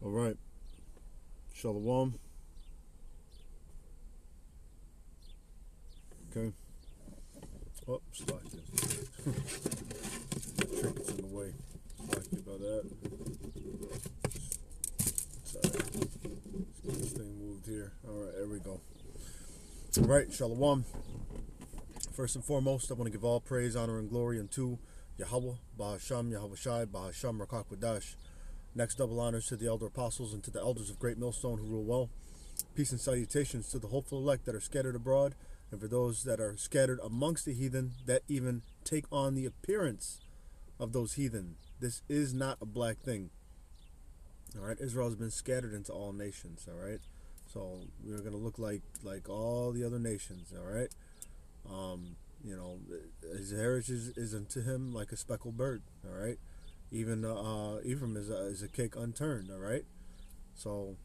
All right. Shalom. Okay. Oh, slide this. Trinkets in the way. Sorry about that. Sorry. Let's get this thing moved here. All right, there we go. All right, Shalom. First and foremost, I want to give all praise, honor, and glory unto Yahweh, Bahasham, Yahweh Shai, Bahasham, Rakak Wadash. Next, double honors to the elder apostles and to the elders of Great Millstone who rule well. Peace and salutations to the hopeful elect that are scattered abroad, and for those that are scattered amongst the heathen that even take on the appearance of those heathen. This is not a black thing. All right, Israel has been scattered into all nations. All right, so we're going to look like all the other nations. All right, you know, his heritage is unto him like a speckled bird. All right. Even Ephraim is a cake unturned, all right? So,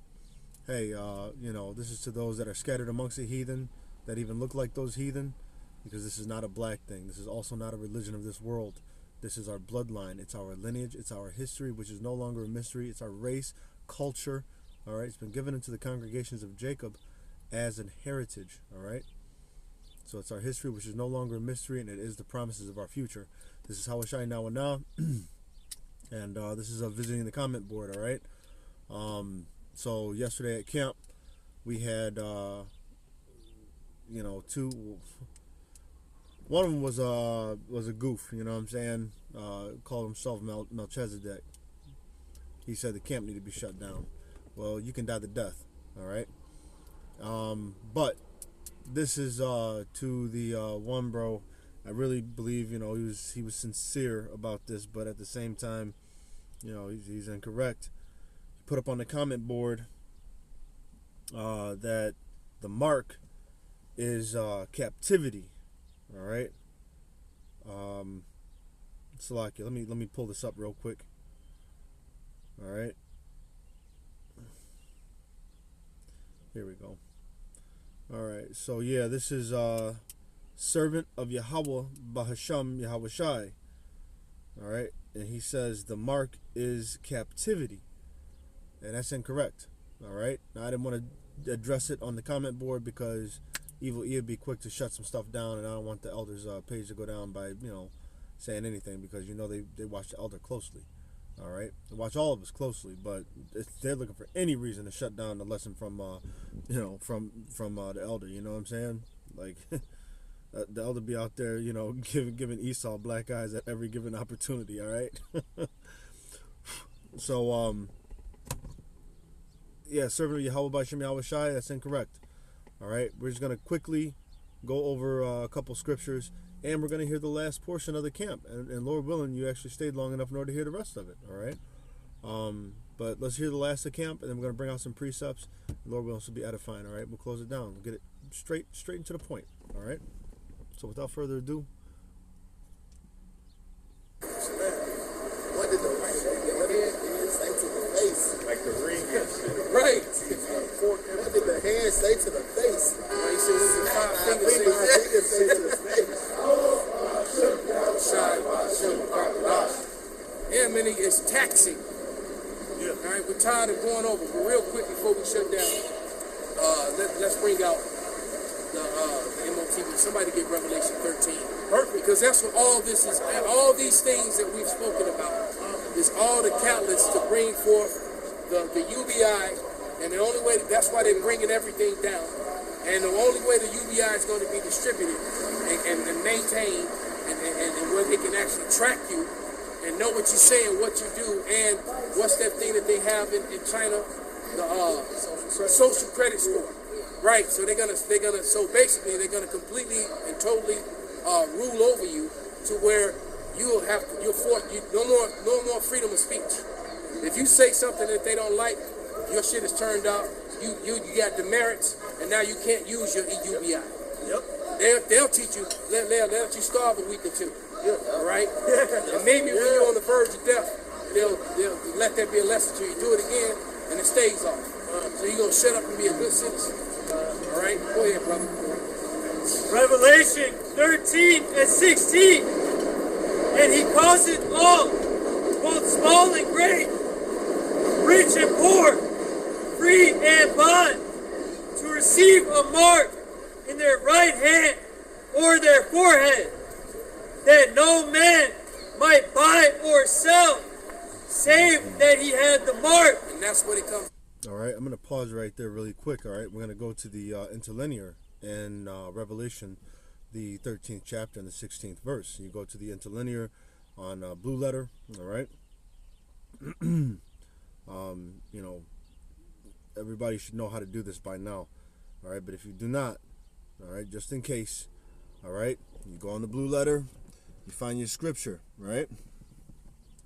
hey, you know, this is to those that are scattered amongst the heathen, that even look like those heathen, because this is not a black thing. This is also not a religion of this world. This is our bloodline. It's our lineage. It's our history, which is no longer a mystery. It's our race, culture, all right? It's been given into the congregations of Jacob as an heritage, all right? So it's our history, which is no longer a mystery, and it is the promises of our future. This is how I shine now and now. And this is visiting the comment board, all right? So yesterday at camp, we had, you know, two. One of them was a goof, you know what I'm saying? Called himself Melchizedek. He said the camp needed to be shut down. Well, you can die the death, all right? But this is to the one bro. I really believe, you know, he was sincere about this, but at the same time, you know, he's incorrect. He put up on the comment board that the mark is captivity. All right. Salakia, let me pull this up real quick. All right. Here we go. All right. So yeah, this is servant of Yahweh, Bahasham, Yahweh Shai. All right, and he says the mark is captivity, and that's incorrect. All right, now I didn't want to address it on the comment board because Evil E would be quick to shut some stuff down, and I don't want the elders' page to go down by, you know, saying anything, because you know they watch the elder closely. All right, they watch all of us closely, but if they're looking for any reason to shut down the lesson from you know, from the elder. You know what I'm saying? Like. The elder be out there, you know, giving Esau black eyes at every given opportunity, all right? So, yeah, servant of Yahweh by Shem Yahweh Shai, that's incorrect, all right? We're just going to quickly go over a couple scriptures, and we're going to hear the last portion of the camp. And Lord willing, you actually stayed long enough in order to hear the rest of it, all right? But let's hear the last of camp, and then we're going to bring out some precepts. Lord willing, this will be edifying, all right? We'll close it down. We'll get it straight into the point, all right? So without further ado, what did the hand say to the face? Like the ring and shit. Right. What did the hand say to the face? He says five fingers say to the face. Yeah, man, it's taxing. Yeah. All right, we're tired of going over, but real quick before we shut down, let's bring out the MOTV. Somebody get Revelation 13. Perfect. Because that's what all this is. All these things that we've spoken about is all the catalysts to bring forth the UBI. And the only way, that's why they're bringing everything down. And the only way the UBI is going to be distributed and maintained and where they can actually track you and know what you say and what you do, and what's that thing that they have in China, the social credit score. Right, so they're gonna so basically they're gonna completely and totally rule over you to where you'll no more freedom of speech. If you say something that they don't like, your shit is turned off. You got demerits, and now you can't use your EUBI. Yep. They'll teach you. They'll let you starve a week or two. Yeah. All right. And maybe when you're on the verge of death, they'll let that be a lesson to you. Do it again, and it stays off. So you're gonna shut up and be a good citizen. All right, go ahead, brother. Revelation 13 and 16. And he calls it all, both small and great, rich and poor, receive a mark in their right hand or their forehead, that no man might buy or sell, save that he had the mark. And that's what it comes. All right, I'm going to pause right there really quick. All right, we're going to go to the interlinear in Revelation, the 13th chapter and the 16th verse. You go to the interlinear on blue letter. All right. You know, everybody should know how to do this by now. All right, but if you do not, all right, just in case, all right, you go on the blue letter, you find your scripture, right?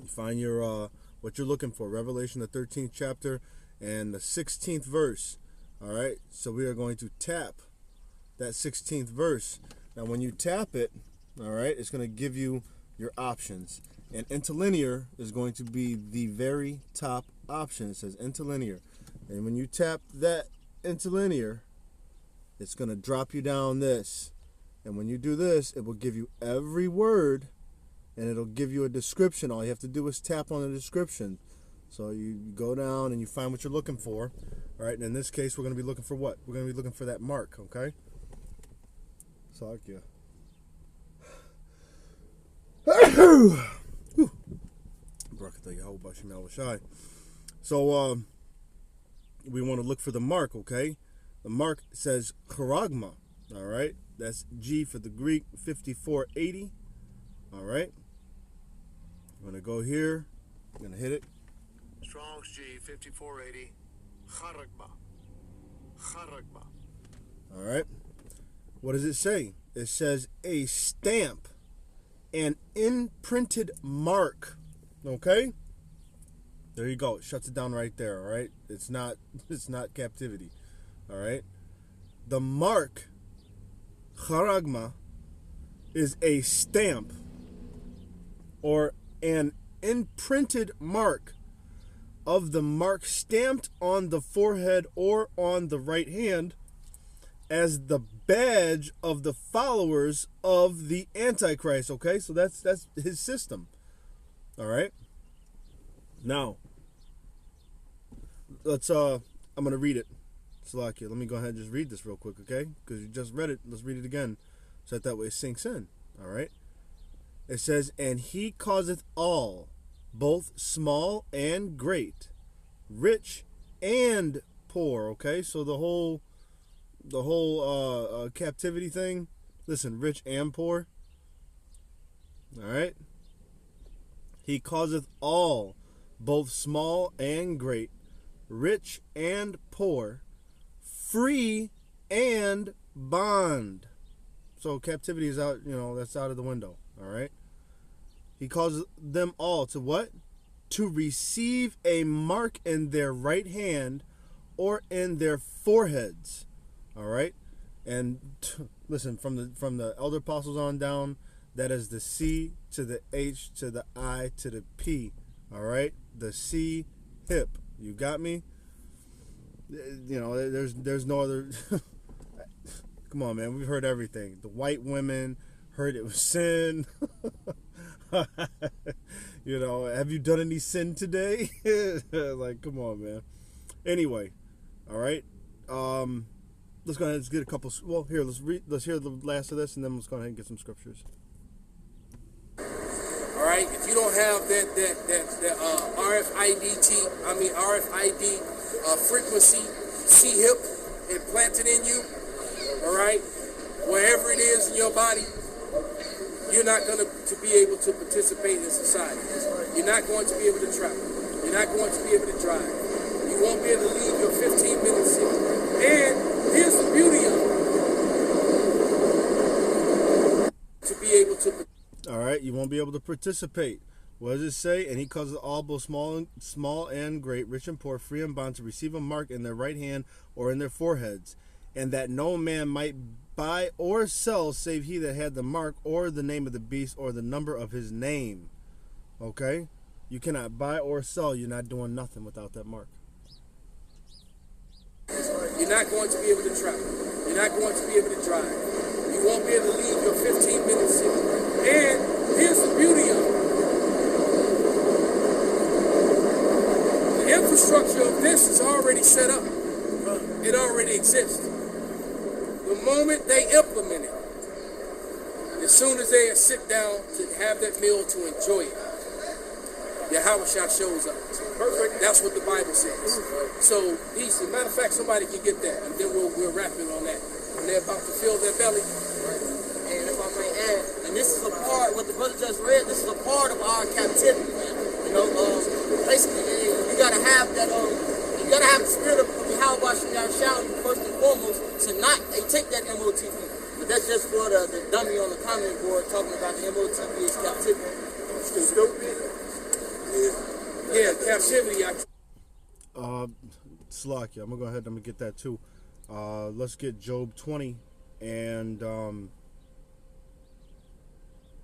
You find your what you're looking for, Revelation the 13th chapter and the 16th verse. All right, so we are going to tap that 16th verse. Now when you tap it, all right, it's going to give you your options, and interlinear is going to be the very top option. It says interlinear, and when you tap that interlinear, it's going to drop you down this, and when you do this, it will give you every word, and it'll give you a description. All you have to do is tap on the description. So you go down and you find what you're looking for. All right, and in this case, we're going to be looking for what? We're going to be looking for that mark, okay? So, so we want to look for the mark, okay? The mark says charagma, all right? That's G for the Greek, 5480, all right? I'm going to go here. I'm going to hit it. Strong's G, 5480. Charagma. Charagma. All right. What does it say? It says a stamp, an imprinted mark. Okay? There you go. It shuts it down right there, all right? It's not captivity. All right? The mark, charagma, is a stamp or an imprinted mark of the mark stamped on the forehead or on the right hand as the badge of the followers of the Antichrist. Okay, so that's his system. All right. Now, let's I'm gonna read it. Salakia, let me go ahead and just read this real quick, okay? Because you just read it. Let's read it again, so that way it sinks in. All right. It says, and he causeth all, both small and great, rich and poor. Okay, so the whole captivity thing. Listen, rich and poor. All right. He causeth all, both small and great, rich and poor, free and bond. So captivity is out. You know, that's out of the window. All right. He causes them all to what? To receive a mark in their right hand or in their foreheads. All right? And listen, from the elder apostles on down, that is the C to the H to the I to the P. All right? The C, hip. You got me? You know, there's no other. Come on, man. We've heard everything. The white women heard it was sin. You know, have you done any sin today? Like, come on, man. Anyway, all right. Let's go ahead and get a couple. Well, here, let's hear the last of this, and then let's go ahead and get some scriptures. All right. If you don't have that RFID frequency C-hip implanted in you, all right, wherever it is in your body, you're not going to be able to participate in society. You're not going to be able to travel. You're not going to be able to drive. You won't be able to leave your 15-minute city. And here's the beauty of it. To be able to. All right, you won't be able to participate. What does it say? And he causes all, both small and great, rich and poor, free and bond, to receive a mark in their right hand or in their foreheads, and that no man might buy or sell save he that had the mark or the name of the beast or the number of his name. Okay? You cannot buy or sell. You're not doing nothing without that mark. You're not going to be able to travel. You're not going to be able to drive. You won't be able to leave your 15-minute city. And here's the beauty of it. The infrastructure of this is already set up. It already exists. The moment they implement it, as soon as they sit down to have that meal to enjoy it, Yahweh shows up. Perfect. That's what the Bible says. So, as a matter of fact, somebody can get that, and then we'll wrap it on that. When they're about to fill their belly. And if I may add, and this is a part, what the brother just read, this is a part of our captivity, man. You know, basically, you gotta have that, you gotta have the spirit of Yahweh shouting first and foremost to not take that MOTP. But that's just for the dummy on the comment board talking about the MOTP is captivity. Stupid. Yeah, captivity. Slakia, I'm gonna go ahead. I'm gonna get that too. Let's get Job 20, and it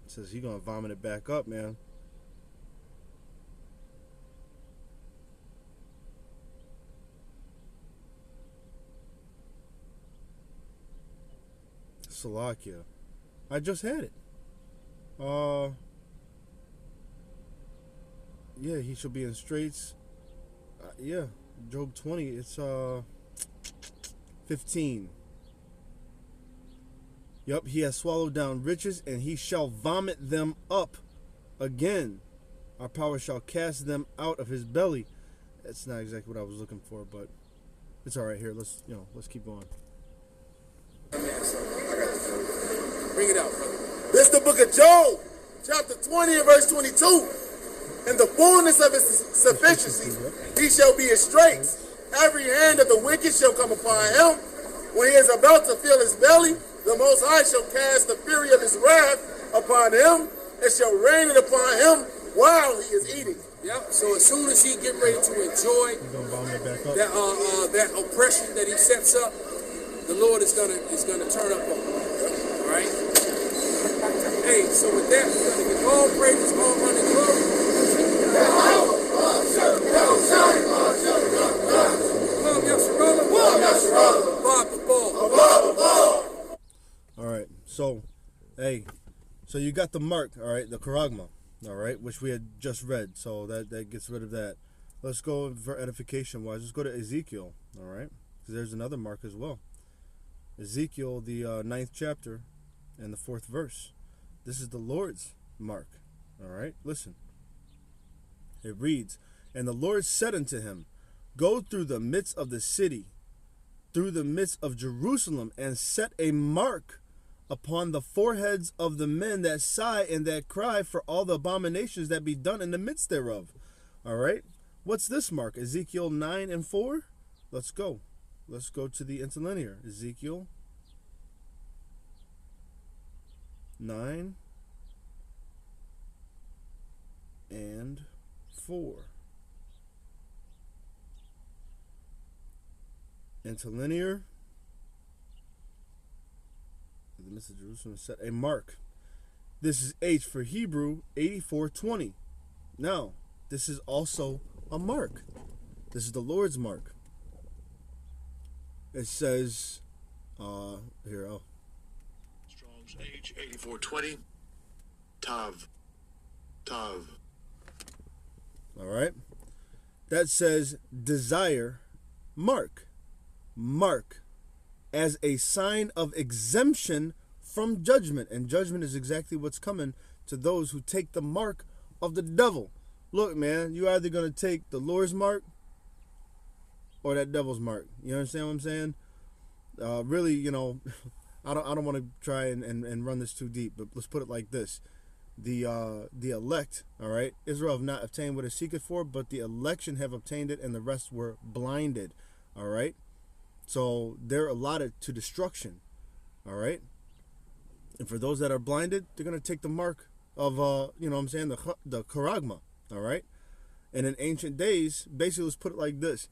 says he's gonna vomit it back up, man. Salakia. I just had it. Yeah, he shall be in straits. Yeah, Job 20. It's 15. Yup, he has swallowed down riches, and he shall vomit them up again. Our power shall cast them out of his belly. That's not exactly what I was looking for, but it's all right. Here, let's keep going. Bring it out, brother. This is the book of Job, chapter 20 and verse 22. In the fullness of his sufficiency, he shall be in straits. Every hand of the wicked shall come upon him. When he is about to fill his belly, the Most High shall cast the fury of his wrath upon him and shall rain it upon him while he is eating. Yep. So as soon as he get ready to enjoy that oppression that he sets up, the Lord is gonna turn up on him. All right. Hey, so with that, we're gonna give all praises, all honor, and glory. All right, so, hey, so you got the mark, all right, the charagma, all right, which we had just read, so that gets rid of that. Let's go for edification-wise. Let's go to Ezekiel, all right, because there's another mark as well. Ezekiel, the 9th chapter and the 4th verse. This is the Lord's mark, all right, listen. It reads, and the Lord said unto him, go through the midst of the city, through the midst of Jerusalem, and set a mark upon the foreheads of the men that sigh and that cry for all the abominations that be done in the midst thereof. All right. What's this mark? Ezekiel 9 and 4. Let's go. Let's go to the interlinear. Ezekiel 9 and 4. Interlinear. The midst of Jerusalem set a mark. This is H for Hebrew 84:20. Now, this is also a mark. This is the Lord's mark. It says, here, Strong's H 84:20. Tav. All right. That says desire, mark, as a sign of exemption from judgment. And judgment is exactly what's coming to those who take the mark of the devil. Look, man, you're either going to take the Lord's mark or that devil's mark. You understand what I'm saying? Really, you know, I don't want to try and run this too deep, but let's put it like this. The elect, all right, Israel have not obtained what it seeketh for, but the election have obtained it, and the rest were blinded, all right? So they're allotted to destruction, all right? And for those that are blinded, they're going to take the mark of, you know what I'm saying, the charagma, all right? And in ancient days, basically, let's put it like this.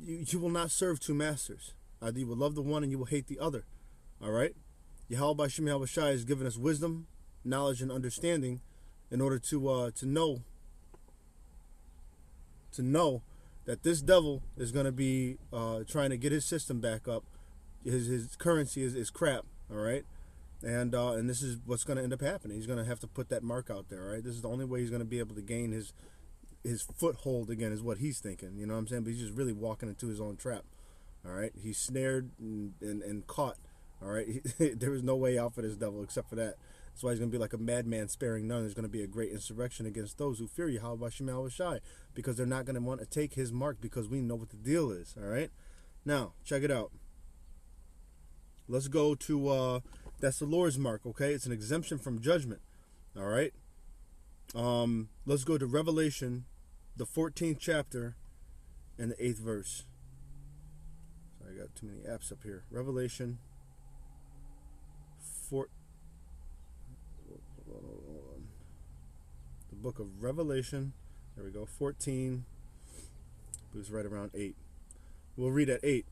You will not serve two masters. Either you will love the one and you will hate the other, all right? Yahweh B'Shem Yahweh Shai has given us wisdom, knowledge, and understanding in order to know that this devil is going to be trying to get his system back up. His currency is crap, all right? And this is what's going to end up happening. He's going to have to put that mark out there, all right? This is the only way he's going to be able to gain his foothold again, is what he's thinking, you know what I'm saying? But he's just really walking into his own trap, all right? He's snared and caught All right, there is no way out for this devil except for that. That's why he's going to be like a madman sparing none. There's going to be a great insurrection against those who fear Yahweh Shema Shai, because they're not going to want to take his mark, because we know what the deal is. All right, now check it out. Let's go to that's the Lord's mark. Okay, it's an exemption from judgment. All right. Let's go to Revelation, the 14th chapter, and the 8th verse. Sorry, I got too many apps up here. Revelation 4. Hold on. The book of Revelation. There we go. 14. It was right around 8. We'll read at 8.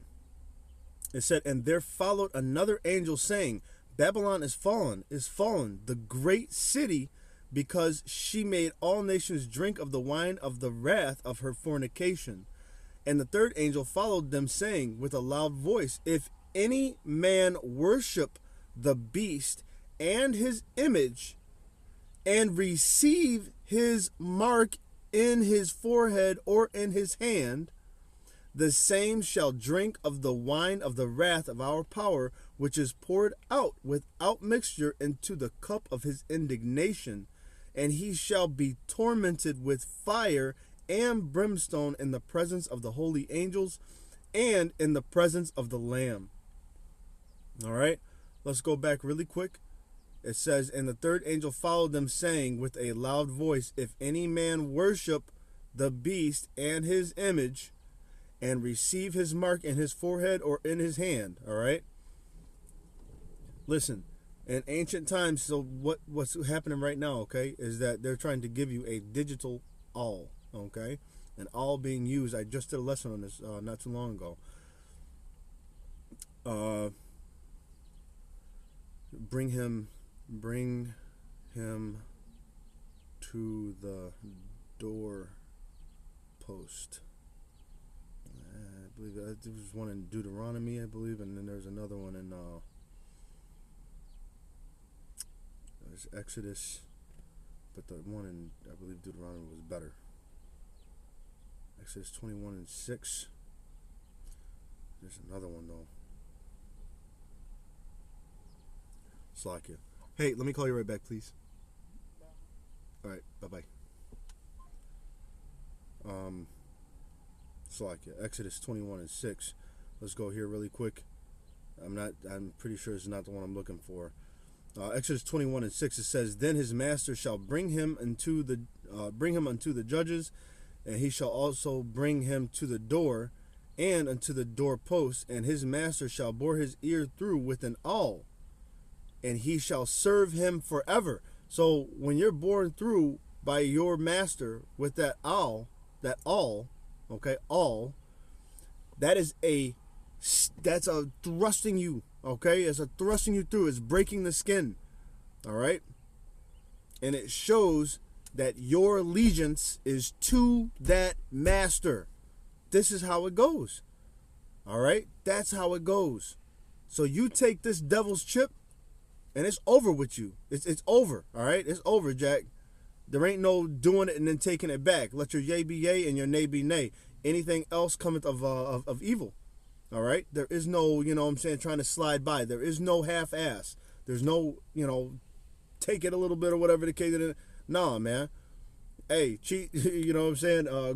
It said, "And there followed another angel saying, Babylon is fallen, the great city, because she made all nations drink of the wine of the wrath of her fornication. And the third angel followed them, saying with a loud voice, If any man worship the beast and his image, and receive his mark in his forehead or in his hand, the same shall drink of the wine of the wrath of our power, which is poured out without mixture into the cup of his indignation. And he shall be tormented with fire and brimstone in the presence of the holy angels and in the presence of the Lamb." All right, let's go back really quick. It says, "And the third angel followed them, saying with a loud voice, If any man worship the beast and his image, and receive his mark in his forehead or in his hand." All right. Listen, in ancient times, so what's happening right now, okay, is that they're trying to give you a digital awl, okay, an awl being used. I just did a lesson on this not too long ago. Bring him to the door post. I believe there was one in Deuteronomy, I believe, and then there's another one in there's Exodus, but the one in, I believe, Deuteronomy was better. Exodus 21:6. There's another one though. Slakia. Hey, let me call you right back, please. All right, bye-bye. Slakia. Exodus 21:6. Let's go here really quick. I'm pretty sure it's not the one I'm looking for. Exodus 21:6. It says, "Then his master shall bring him unto the judges, and he shall also bring him to the door, and unto the doorpost, and his master shall bore his ear through with an awl, and he shall serve him forever." So when you're born through by your master with that awl, okay, awl, that's a thrusting you, okay? It's a thrusting you through. It's breaking the skin, all right? And it shows that your allegiance is to that master. This is how it goes, all right? That's how it goes. So you take this devil's chip, and it's over with you. It's over, all right? It's over, Jack. There ain't no doing it and then taking it back. Let your yea be yea and your nay be nay. Anything else cometh of evil. All right? There is no, trying to slide by. There is no half-ass. There's no, take it a little bit or whatever the case is. Nah, man. Hey, cheat,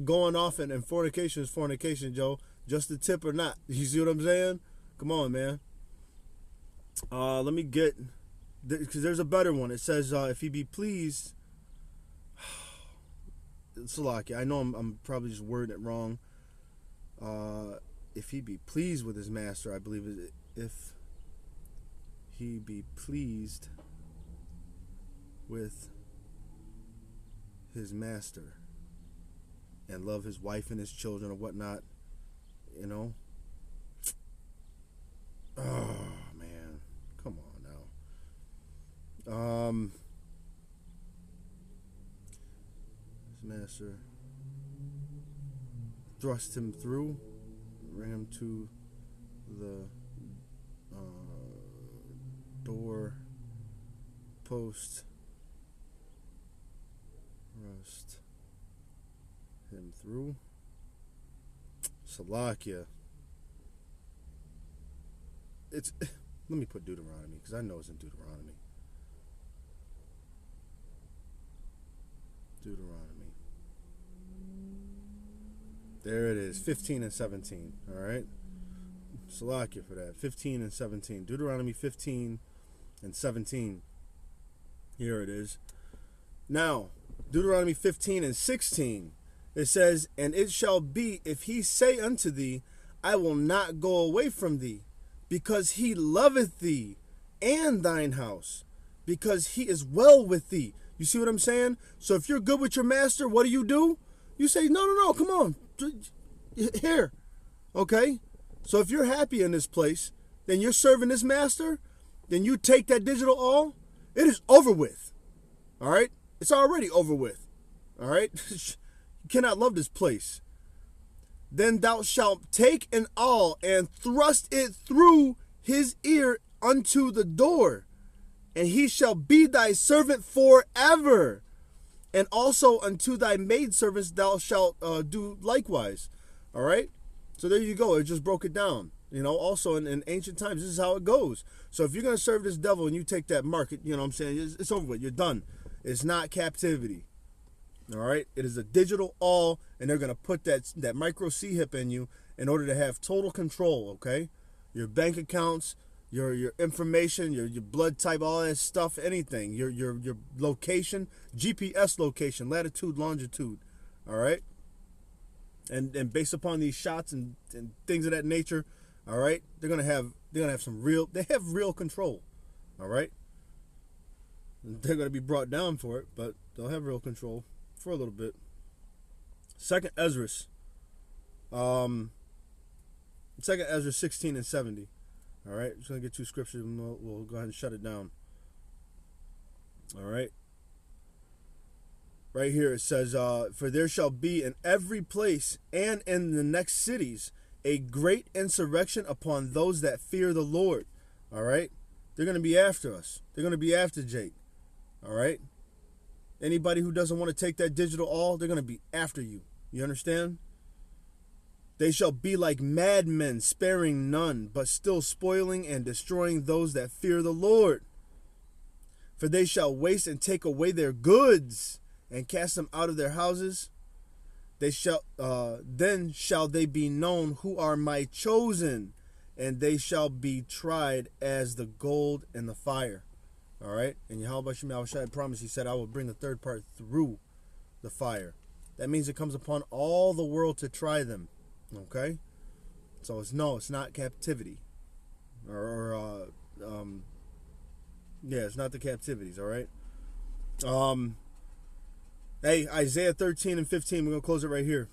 going off and fornication is fornication, Joe. Just the tip or not. You see what I'm saying? Come on, man. Let me get, because there's a better one. It says, if he be pleased, Salaki, I know I'm probably just wording it wrong. If he be pleased with his master, I believe it. If he be pleased with his master and love his wife and his children or whatnot, Oh man, come on now. His master thrust him through, bring him to the door post, thrust him through. Salakia. It's Let me put Deuteronomy, because I know it's in Deuteronomy. Deuteronomy. There it is, 15 and 17. All right. Salakia for that. 15 and 17. Deuteronomy 15 and 17. Here it is. Now, Deuteronomy 15 and 16. It says, and it shall be, if he say unto thee, I will not go away from thee, because he loveth thee and thine house, because he is well with thee. You see what I'm saying? So if you're good with your master, what do? You say, no, come on. Here. Okay? So if you're happy in this place, then you're serving this master, then you take that digital all, it is over with. All right? It's already over with. All right? You cannot love this place. Then thou shalt take an awl and thrust it through his ear unto the door, and he shall be thy servant forever. And also unto thy maidservants thou shalt do likewise. All right? So there you go. It just broke it down. You know, also in ancient times, this is how it goes. So if you're going to serve this devil and you take that mark, you know what I'm saying? It's over with. You're done. It's not captivity. All right? It is a digital all, and they're going to put that micro C-hip in you in order to have total control, okay? Your bank accounts, your information, your blood type, all that stuff, anything. Your location, GPS location, latitude, longitude, all right? And based upon these shots and things of that nature, all right, they're gonna have real control, all right. They're gonna be brought down for it, but they'll have real control for a little bit. Second Ezra 16 and 70. All right, just gonna get two scriptures and we'll go ahead and shut it down. All right. Right here it says, for there shall be in every place and in the next cities a great insurrection upon those that fear the Lord. All right? They're going to be after us. They're going to be after Jake. All right? Anybody who doesn't want to take that digital all, they're going to be after you. You understand? They shall be like madmen, sparing none, but still spoiling and destroying those that fear the Lord. For they shall waste and take away their goods and cast them out of their houses. They shall then shall they be known who are my chosen, and they shall be tried as the gold in the fire. All right? And Yahweh Shai promised, he said, I will bring the third part through the fire. That means it comes upon all the world to try them. Okay? So it's not captivity. It's not the captivities, all right? Hey, Isaiah 13 and 15. We're going to close it right here.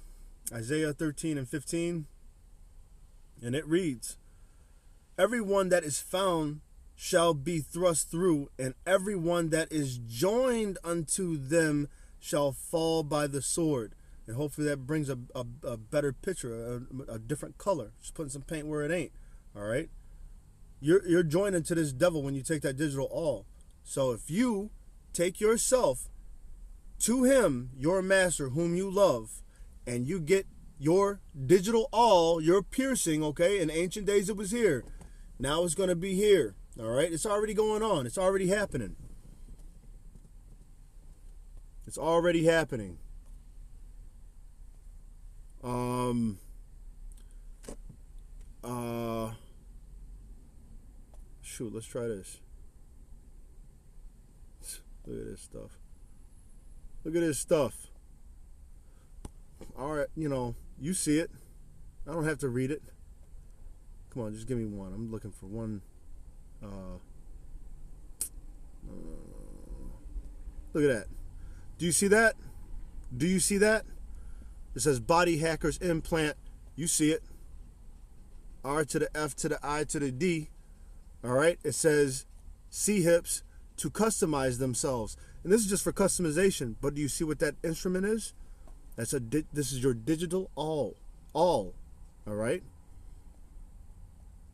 Isaiah 13 and 15. And it reads, everyone that is found shall be thrust through, and everyone that is joined unto them shall fall by the sword. And hopefully that brings a better picture, a different color. Just putting some paint where it ain't. All right? You're joined into this devil when you take that digital all. So if you take yourself to him, your master, whom you love, and you get your digital all, your piercing, okay? In ancient days it was here. Now it's going to be here, all right? It's already going on. It's already happening. It's already happening. Shoot, let's try this. Look at this stuff. Look at this stuff. All right, you see it. I don't have to read it. Come on, just give me one. I'm looking for one. Look at that. Do you see that? Do you see that? It says body hackers implant. You see it. R to the F to the I to the D. All right. It says C-hips to customize themselves. And this is just for customization. But do you see what that instrument is? This is your digital all. All right.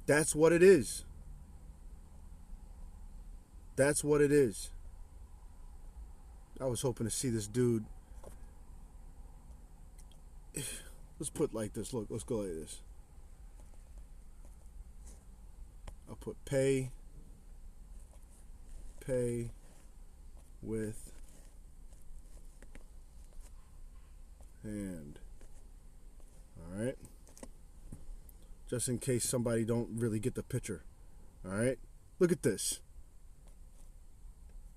That's what it is. That's what it is. I was hoping to see this dude. Let's put it like this. Look, let's go like this. I'll put pay with hand. All right. Just in case somebody don't really get the picture. All right. Look at this.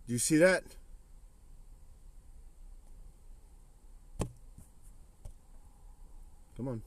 Do you see that? Come on.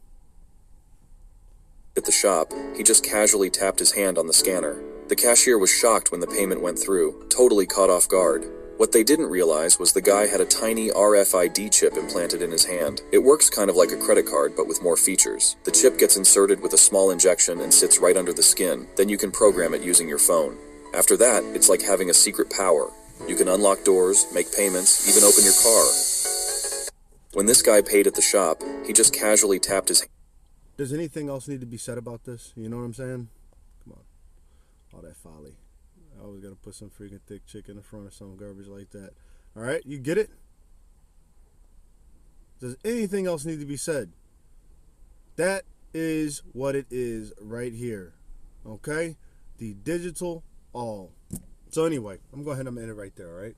At the shop, he just casually tapped his hand on the scanner. The cashier was shocked when the payment went through, totally caught off guard. What they didn't realize was the guy had a tiny RFID chip implanted in his hand. It works kind of like a credit card, but with more features. The chip gets inserted with a small injection and sits right under the skin. Then you can program it using your phone. After that, it's like having a secret power. You can unlock doors, make payments, even open your car. When this guy paid at the shop, he just casually tapped his... Does anything else need to be said about this? You know what I'm saying? Come on. All that folly. I always got to put some freaking thick chick in the front of some garbage like that. All right? You get it? Does anything else need to be said? That is what it is right here. Okay? The digital all. So anyway, I'm going to go ahead and I'm going to end it right there, all right?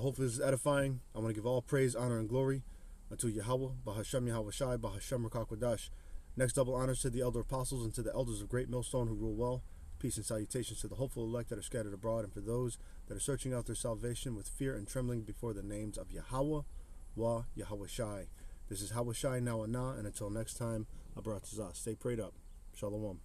Hopefully this is edifying. I want to give all praise, honor, and glory unto Yahweh, Bahashem Yahweh Shai, Bahashem Rakakwadash. Next double honors to the elder apostles and to the elders of Great Millstone who rule well. Peace and salutations to the hopeful elect that are scattered abroad and for those that are searching out their salvation with fear and trembling before the names of Yahweh, Yahweh Shai. This is Yahweh Shai now and now, and until next time, Abratazah. Stay prayed up. Shalom.